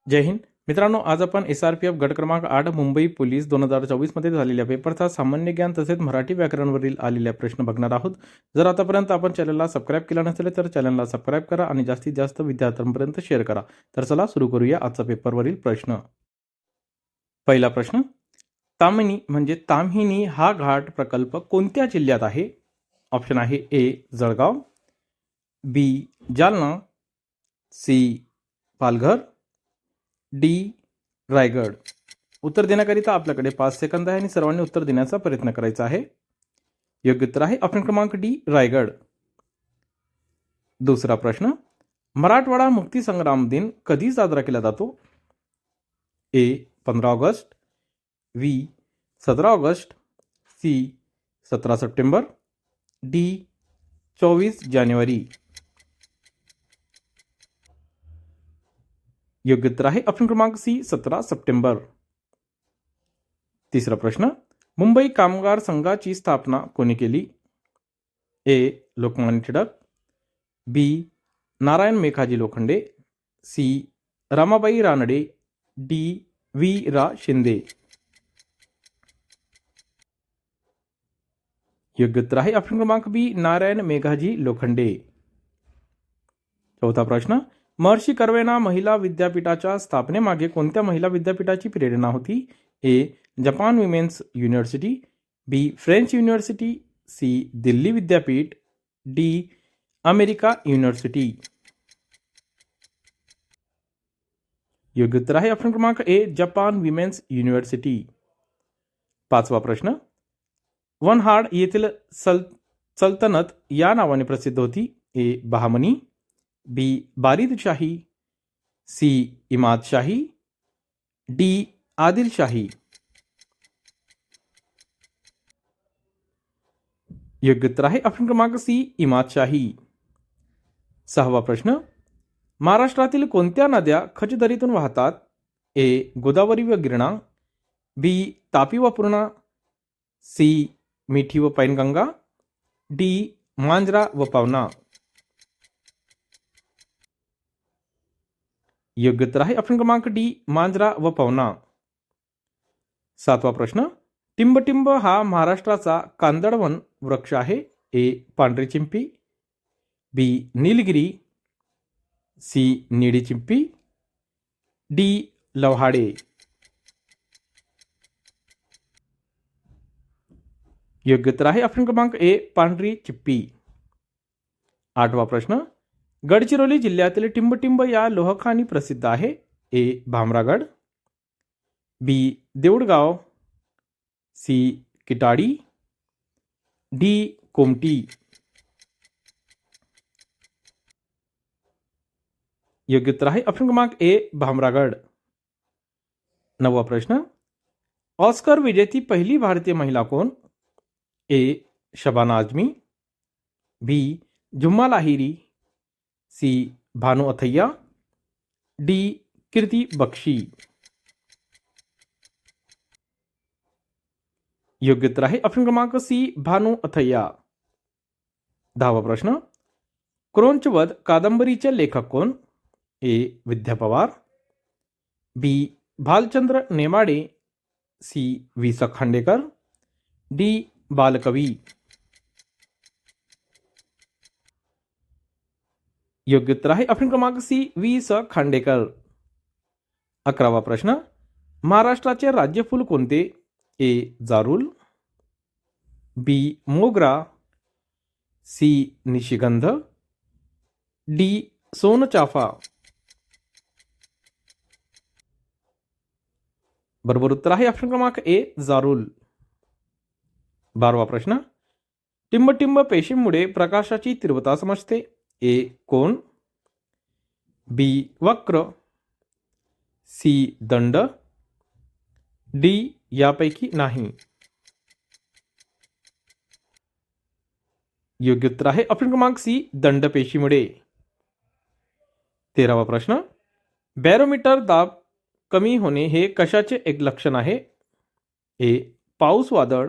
जय हिंद मित्रांनो, आज आपण SRPF गट क्रमांक 8 मुंबई पोलीस 2024 मध्ये झालेल्या पेपरचा सामान्य ज्ञान तसेच मराठी व्याकरणवरील आलेल्या प्रश्न बघणार आहोत. जर आतापर्यंत आपण चॅनलला सबस्क्राईब केला नसेल तर चॅनलला सबस्क्राईब करा आणि जास्तीत जास्त विद्यार्थ्यांपर्यंत शेअर करा. तर चला सुरू करूया आजचा पेपरवरील प्रश्न. पहिला प्रश्न, ताम्हिणी म्हणजे ताम्हिणी हा घाट प्रकल्प कोणत्या जिल्ह्यात आहे? ऑप्शन आहे ए जळगाव, बी जालना, सी पालघर, डी रायगड. उत्तर देण्याकरिता आपल्याकडे 5 सेकंद आहे आणि सर्वांनी उत्तर देण्याचा प्रयत्न करायचा आहे. योग्य उत्तर आहे ऑप्शन क्रमांक डी रायगड. दुसरा प्रश्न, मराठवाडा मुक्ती संग्राम दिन कधी साजरा केला जातो? ए 15 ऑगस्ट, बी 17 ऑगस्ट, सी 17 सप्टेंबर, डी 24 जानेवारी. योग्य उत्तर आहे ऑप्शन क्रमांक सी 17 सप्टेंबर. तिसरा प्रश्न, मुंबई कामगार संघाची स्थापना कोणी केली? A Lokmanya Tilak, B Narayan Meghaji Lokhande, C Ramabai Ranade, D V Ra Shinde. योग्य उत्तर आहे ऑप्शन क्रमांक बी नारायण मेघाजी लोखंडे. चौथा प्रश्न, महर्षी कर्वेना महिला विद्यापीठाच्या स्थापनेमागे कोणत्या महिला विद्यापीठाची प्रेरणा होती? ए जपान विमेन्स युनिव्हर्सिटी, बी फ्रेंच युनिव्हर्सिटी, सी दिल्ली विद्यापीठ, डी अमेरिका युनिव्हर्सिटी. योग्य उत्तर आहे ऑप्शन क्रमांक ए जपान विमेन्स युनिव्हर्सिटी. पाचवा प्रश्न, वनहाड येथील सल्तनत या नावाने प्रसिद्ध होती? ए बहामनी, बी बारिदशाही, सी इमादशाही, डी आदिलशाही. योग्य उत्तर आहे ऑप्शन क्रमांक सी इमादशाही. सहावा प्रश्न, महाराष्ट्रातील कोणत्या नद्या खचदरीतून वाहतात? ए गोदावरी व गिरणा, बी तापी व पूर्णा, सी मिठी व पैनगंगा, डी मांजरा व पावना. योग्य उत्तर आहे ऑप्शन क्रमांक डी मांजरा व पवना. सातवा प्रश्न, टिंबटिंब हा महाराष्ट्राचा कांदळवन वृक्ष आहे? ए पांढरी चिंपी, बी नीलगिरी, सी निळी चिंपी, डी लव्हाडे. योग्य उत्तर आहे ऑप्शन क्रमांक ए पांढरी चिप्पी. आठवा प्रश्न, गडचिरोली जिल्ह्यातील टिंबटिंब या लोहखानी प्रसिद्ध आहे? ए भामरागड, बी देऊळगाव, सी किटाडी, डी कोमटी. योग्य उत्तर आहे ऑप्शन क्रमांक ए भामरागड. नववा प्रश्न, ऑस्कर विजेती पहिली भारतीय महिला कोण? A Shabana Azmi, B Jhumpa Lahiri, C Bhanu Athaiya, D Kirti Bakshi. योग्य उत्तर आहे ऑप्शन क्रमांक सी भानु अथय्या. दहावा प्रश्न, क्रोंचवध कादंबरीचे लेखक कोण? ए विद्या पवार, बी भालचंद्र नेमाडे, सी वि स खांडेकर, डी बालकवी. योग्य उत्तर आहे ऑप्शन क्रमांक सी वि स खांडेकर. अकरावा प्रश्न, महाराष्ट्राचे राज्यफूल कोणते? ए जारूल, बी मोगरा, सी निशिगंध, डी सोनचाफा. बरोबर उत्तर आहे ऑप्शन क्रमांक ए जारूल. 12वा प्रश्न, टिंबटिंब पेशीमुळे प्रकाशाची तीव्रता समजते? ए कोन, बी वक्र, सी दंड, डी यापैकी नाही. योग्य उत्तर आहे ऑप्शन क्रमांक सी दंड पेशीमुळे. 13वा प्रश्न, बॅरोमीटर दाब कमी होणे हे कशाचे एक लक्षण आहे? ए पाऊस वादळ,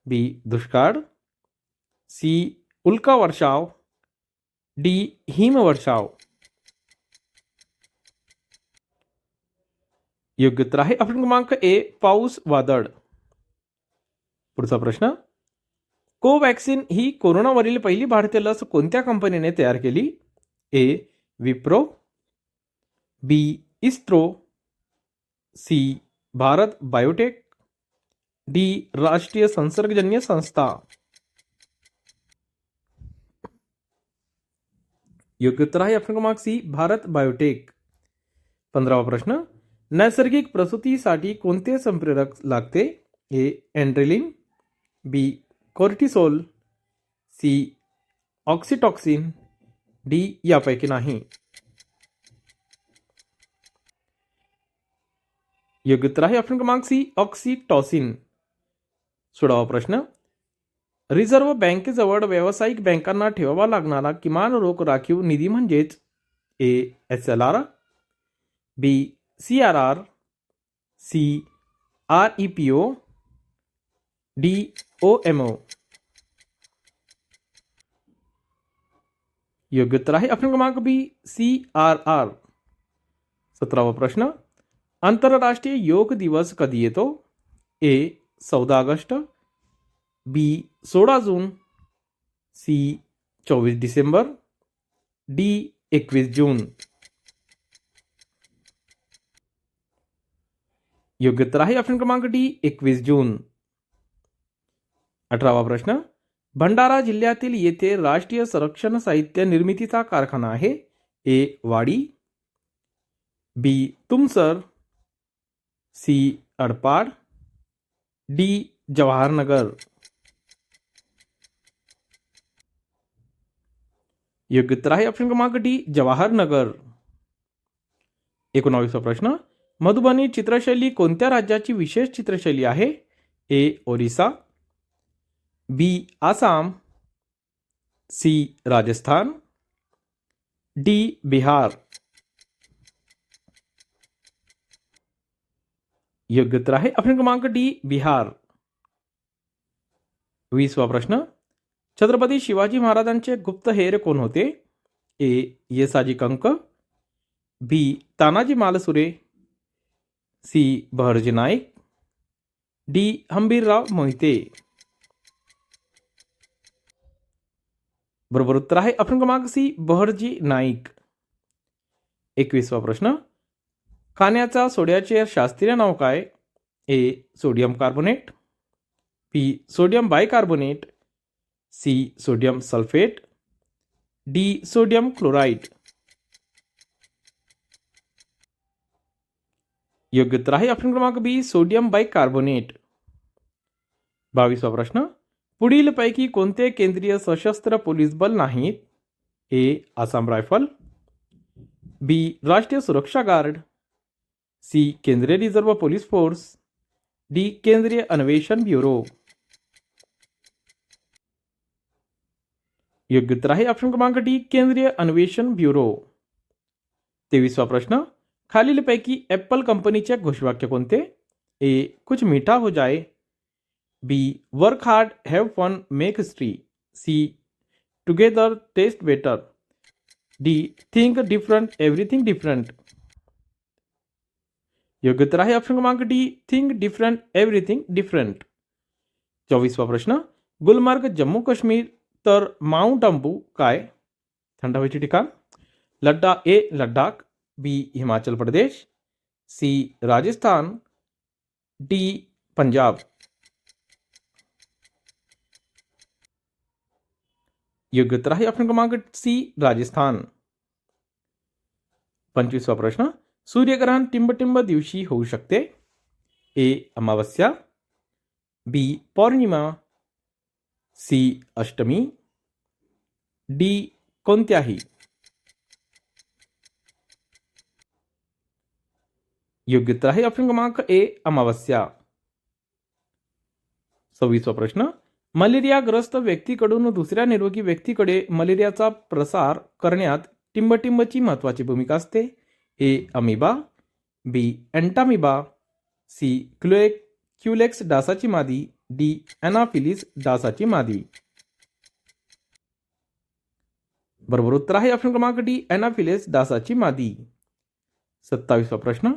बी दुष्काळ, सी उल्का वर्षाव, डी हिमवर्षाव. योग्य उत्तर आहे ऑप्शन क्रमांक ए पाऊस वादळ. पुढचा प्रश्न, कोवॅक्सिन ही कोरोनावरील पहिली भारतीय लस कोणत्या कंपनीने तयार केली? A Wipro, B ISRO, C Bharat Biotech, D राष्ट्रीय संसर्गजन्य संस्था. योग्य उत्तर आहे ऑप्शन क्रमांक सी भारत बायोटेक. 15वा प्रश्न, नैसर्गिक प्रसूतीसाठी कोणते संप्रेरक लागते? ए एंड्रेलिन, बी कोर्टिसोल, सी ऑक्सिटॉक्सिन, डी यापैकी नाही. योग्य उत्तर आहे ऑप्शन क्रमांक सी ऑक्सिटॉसिन. 16वा प्रश्न, रिझर्व्ह बँकेजवळ व्यावसायिक बँकांना ठेवावा लागणारा किमान रोख राखीव निधी म्हणजेच A SLR, B CRR, C REPO, D OMO. योग्य उत्तर आहे ऑप्शन क्रमांक बी CRR. 17वा प्रश्न, आंतरराष्ट्रीय योग दिवस कधी येतो? ए 14 ऑगस्ट, बी 16 जून, सी 24 डिसेंबर, डी 21 जून. योग्य उत्तर आहे ऑप्शन क्रमांक डी 21 जून. 18वा प्रश्न, भंडारा जिल्ह्यातील येथे राष्ट्रीय संरक्षण साहित्य निर्मितीचा कारखाना आहे? ए वाडी, बी तुमसर, सी अडपाड, डी जवाहरनगर. योग्य उत्तर आहे ऑप्शन क्रमांक डी जवाहरनगर. 19वा प्रश्न, मधुबनी चित्रशैली कोणत्या राज्याची विशेष चित्रशैली आहे? ए ओरिसा, बी आसाम, सी राजस्थान, डी बिहार. योग्य उत्तर आहे ऑप्शन क्रमांक डी बिहार. 20वा प्रश्न, छत्रपती शिवाजी महाराजांचे गुप्तहेर कोण होते? ए येसाजी कंक, बी तानाजी मालसुरे, सी बहरजी नाईक, डी हंबीरराव मोहिते. बरोबर उत्तर आहे ऑप्शन क्रमांक सी बहरजी नाईक. 21वा प्रश्न, खाण्याच्या सोड्याचे शास्त्रीय नाव काय? A sodium carbonate, B sodium bicarbonate, C sodium sulphate, D sodium chloride. योग्य उत्तर आहे ऑप्शन क्रमांक बी सोडियम बायकार्बोनेट. 22वा प्रश्न, पुढील पैकी कोणते केंद्रीय सशस्त्र पोलीस बल नाहीत? ए आसाम रायफल, बी राष्ट्रीय सुरक्षा गार्ड, सी केंद्रीय रिझर्व्ह पोलीस फोर्स, डी केंद्रीय अन्वेषण ब्युरो. योग्य उत्तर आहे ऑप्शन क्रमांक डी केंद्रीय अन्वेषण ब्युरो. 23वा प्रश्न, खालीलपैकी ॲपल कंपनीचे घोषवाक्य कोणते? ए कुछ मीठा हो जाए, B work hard have fun make history, C together taste better, D think different everything different. योग्य उत्तर आहे ऑप्शन क्रमांक D think different everything different. 24वा प्रश्न, गुलमर्ग जम्मू काश्मीर तर माउंट आबू काय? थंड हवेचे ठिकाण. लडाख, बी हिमाचल प्रदेश, सी राजस्थान, डी पंजाब. योग्य उत्तर आहे ऑप्शन क्रमांक सी राजस्थान. 25वा प्रश्न, सूर्यग्रहण टिंबटिंब दिवशी होऊ शकते? ए अमावस्या, बी पौर्णिमा, सी अष्टमी, डी कोणत्याही. योग्य उत्तर आहे ऑप्शन क्रमांक ए अमावस्या. 26वा प्रश्न, मलेरियाग्रस्त व्यक्तीकडून दुसऱ्या निरोगी व्यक्तीकडे मलेरियाचा प्रसार करण्यात टिंबटिंबची महत्त्वाची भूमिका असते? ए अमिबा, बी एंटामिबा, सी क्युलेक्स डासाची मादी, डी एनाफिलिस डासाची मादी. बरोबर उत्तर आहे ऑप्शन क्रमांक डी एनाफिलिस डासाची मादी. 27वा प्रश्न,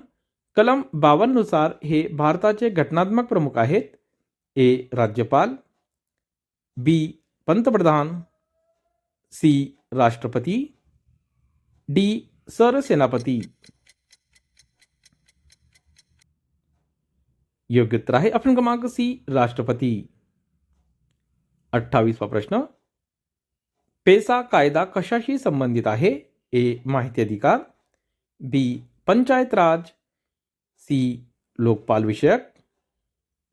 कलम 52 नुसार हे भारताचे घटनात्मक प्रमुख आहेत. ए. राज्यपाल, बी. पंतप्रधान, सी. राष्ट्रपती, डी. सरसेनापती. योग्य उत्तर आहे ऑप्शन क्रमांक सी, राष्ट्रपती. 28वा प्रश्न, पेसा कायदा कशाशी संबंधित आहे? ए. माहिती अधिकार, बी. पंचायत राज, सी. लोकपाल विषयक,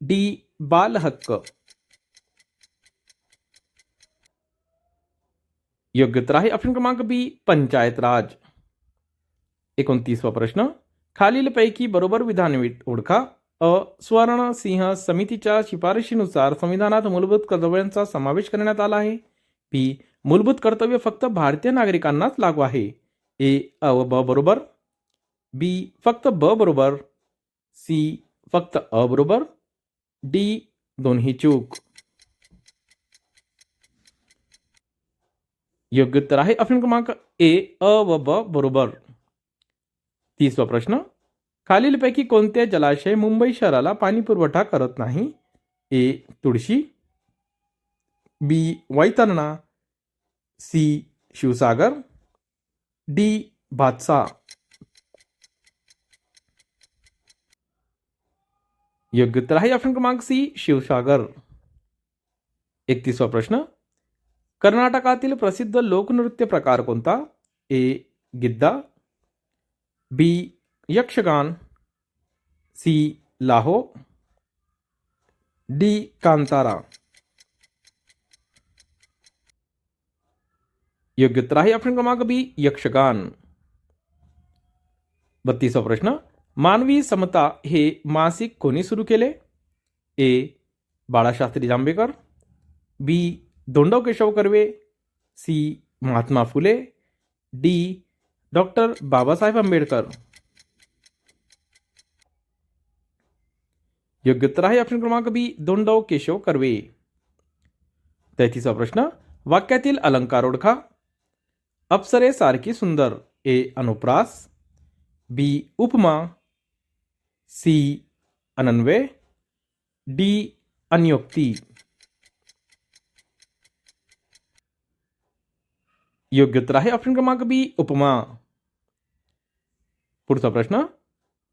डी. बाल हक्क. योग्य उत्तर आहे ऑप्शन क्रमांक बी, पंचायत राज. 29वा प्रश्न, खालीलपैकी बरोबर विधान ओळखा. अ. स्वर्ण सिंह समितीच्या शिफारशीनुसार संविधानात मूलभूत कर्तव्यांचा समावेश करण्यात आला आहे. बी. मूलभूत कर्तव्य फक्त भारतीय नागरिकांनाच लागू आहे. ए. अ व ब बरोबर, बी. फक्त ब बरोबर, सी. फक्त अ बरोबर, डी. दोन्ही चूक. योग्य उत्तर आहे ऑप्शन क्रमांक ए. अ व ब बरोबर. 30वा प्रश्न, खालीलपैकी कोणते जलाशय मुंबई शहराला पाणी पुरवठा करत नाही? ए. तुळशी, बी. वैतरणा, सी. शिवसागर, डी. भातसा. योग्य उत्तर आहे ऑप्शन क्रमांक सी, शिवसागर. 31वा प्रश्न, कर्नाटकातील प्रसिद्ध लोकनृत्य प्रकार कोणता? ए. गिद्दा, बी. यक्षगान, सी. लाहो, डी. कांतारा. योग्य उत्तर आहे ऑप्शन क्रमांक बी, यक्षगान. 32वा प्रश्न, मानवी समता हे मासिक कोणी सुरू केले? ए. बाळाशास्त्री जांभेकर, बी. Dhondo Keshav Karve, C. Mahatma Phule, D. Doctor Babasaheb Ambedkar. योग्य उत्तर आहे ऑप्शन क्रमांक बी, धोंडो केशव कर्वे. 33वा प्रश्न, वाक्यातील अलंकार ओळखा. अप्सरे सारखी सुंदर. ए. अनुप्रास, बी. उपमा, सी. अनन्वय, डी. अन्योक्ती. योग्य उत्तर आहे ऑप्शन क्रमांक बी, उपमा. पुढचा प्रश्न,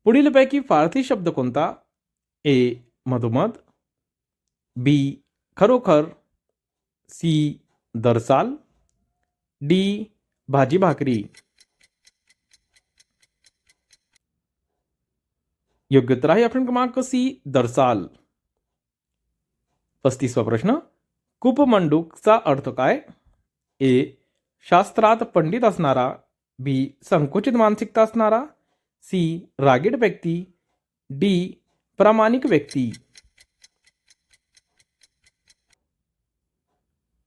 पुढीलपैकी फारसी शब्द कोणता? ए. मधोमध, बी. खरोखर, सी. दरसाल, डी. भाजी भाकरी. योग्य उत्तर आहे ऑप्शन क्रमांक सी, दरसाल. 35वा प्रश्न, कूपमंडूकचा अर्थ काय? ए. शास्त्रात पंडित असणारा, बी. संकुचित मानसिकता असणारा, सी. रागीट व्यक्ती, डी. प्रामाणिक व्यक्ती.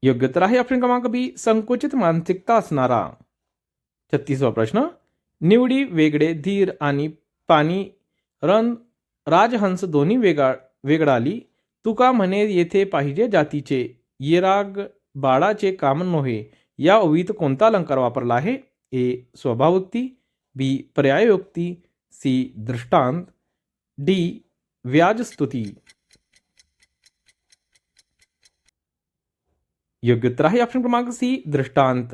योग्य उत्तर आहे ऑप्शन क्रमांक बी, संकुचित मानसिकता असणारा. 36वा प्रश्न, निवडी वेगळे धीर आणि पाणी रण राजहंस दोन्ही वेगळाली. तुका म्हणे येथे पाहिजे जातीचे, ये राग बाळाचे काम नोहे. या ओवीत कोणता अलंकार वापरला आहे? ए. स्वभावोक्ती, बी. पर्यायोक्ती, सी. दृष्टांत, डी. व्याजस्तुती. योग्य उत्तर आहे ऑप्शन क्रमांक सी, दृष्टांत.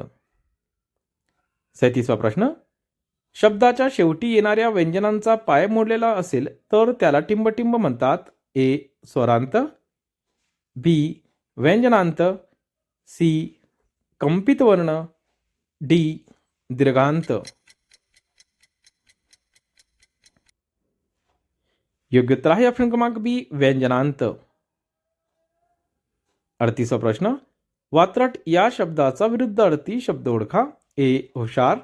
37वा प्रश्न, शब्दाच्या शेवटी येणाऱ्या व्यंजनांचा पाय मोडलेला असेल तर त्याला टिंबटिंब म्हणतात. ए. स्वरांत, बी. व्यंजनांत, सी. कंपित वर्ण, डी. दीर्घांत. योग्य उत्तर आहे ऑप्शन क्रमांक बी, व्यंजनांत. 38वा प्रश्न, वात्रट या शब्दाचा विरुद्ध अर्थी शब्द ओळखा. ए. हुशार,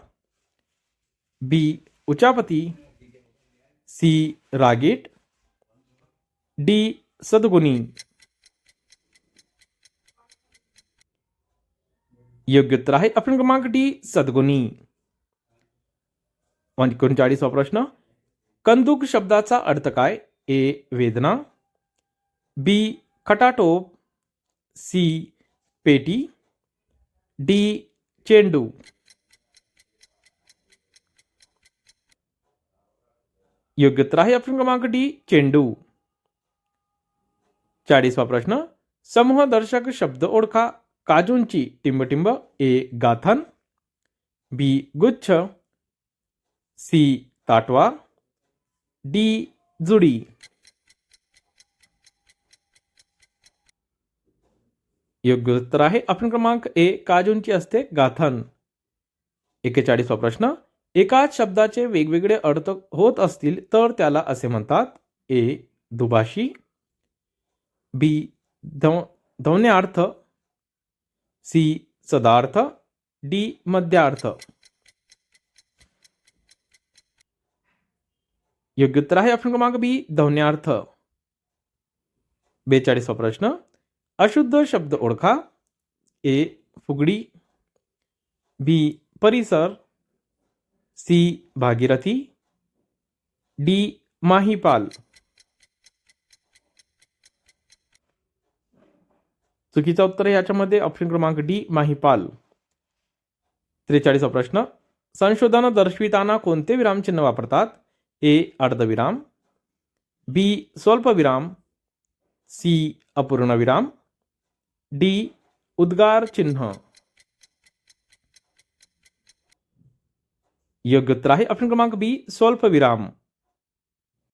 बी. उचापती, सी. रागीट, डी. सद्गुणी. योग्य उत्तर आहे ऑप्शन क्रमांक डी, सद्गुणी. 39वा प्रश्न, कंदुक शब्दाचा अर्थ काय? ए. वेदना, बी. खटाटोप, सी. पेटी, डी. चेंडू. योग्य उत्तर आहे ऑप्शन क्रमांक डी चेंडू. 40वा प्रश्न. समूहदर्शक शब्द ओळखा. काजूंची टिंबटिंब. ए गाथन. बी गुच्छ. सी ताटवा. डी जुडी. योग्य उत्तर आहे ऑप्शन क्रमांक ए काजूंची असते गाथन. 41वा प्रश्न. एकाच शब्दाचे वेगवेगळे अर्थ होत असतील तर त्याला असे म्हणतात. ए दुभाषी. बी ध्वन्यार्थ. सी सदार्थ. डी मध्यार्थ. योग्य उत्तर आहे ऑप्शन क्रमांक बी ध्वन्यार्थ. 42वा प्रश्न. अशुद्ध शब्द ओळखा. ए फुगडी. बी परिसर. सी भागीरथी. डी माहीपाल. चुकीचं उत्तर आहे याच्यामध्ये ऑप्शन क्रमांक डी माहीपाल. 43वा प्रश्न. संशोधन दर्शविताना कोणते विरामचिन्ह वापरतात. ए अर्धविराम. बी स्वल्पविराम. सी अपूर्णविराम. डी उद्गार चिन्ह. योग्य उत्तर आहे ऑप्शन क्रमांक बी स्वल्पविराम.